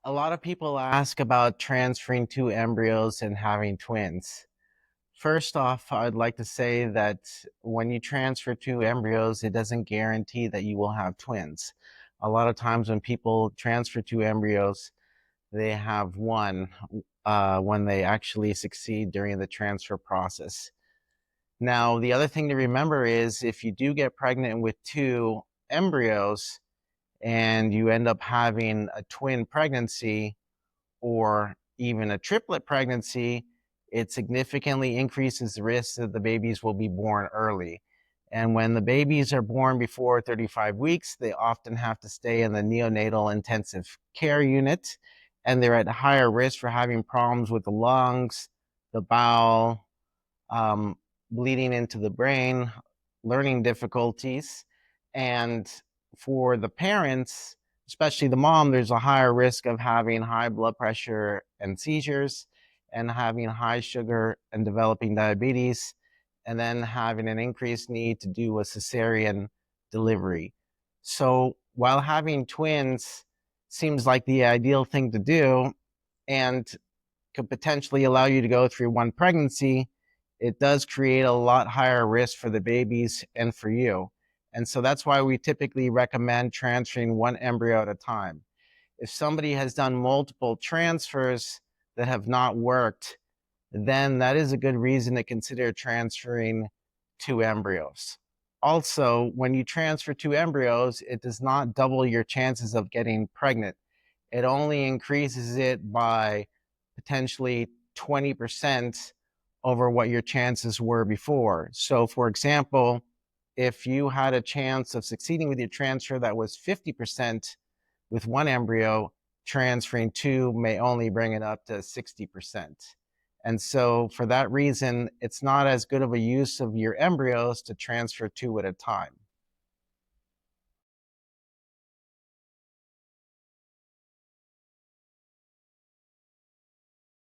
A lot of people ask about transferring two embryos and having twins. First off, I'd like to say that when you transfer two embryos, it doesn't guarantee that you will have twins. A lot of times when people transfer two embryos, they have one when they actually succeed during the transfer process. Now, the other thing to remember is if you do get pregnant with two embryos and you end up having a twin pregnancy, or even a triplet pregnancy, it significantly increases the risk that the babies will be born early. And when the babies are born before 35 weeks, they often have to stay in the neonatal intensive care unit, and they're at higher risk for having problems with the lungs, the bowel, um, bleeding into the brain, learning difficulties. And for the parents, especially the mom, there's a higher risk of having high blood pressure and seizures, and having high sugar and developing diabetes, and then having an increased need to do a cesarean delivery. So while having twins seems like the ideal thing to do and could potentially allow you to go through one pregnancy, it does create a lot higher risk for the babies and for you. And so that's why we typically recommend transferring one embryo at a time. If somebody has done multiple transfers that have not worked, then that is a good reason to consider transferring two embryos. Also, when you transfer two embryos, it does not double your chances of getting pregnant. It only increases it by potentially 20% over what your chances were before. So, for example, if you had a chance of succeeding with your transfer that was 50% with one embryo, transferring two may only bring it up to 60%. And so, for that reason, it's not as good of a use of your embryos to transfer two at a time.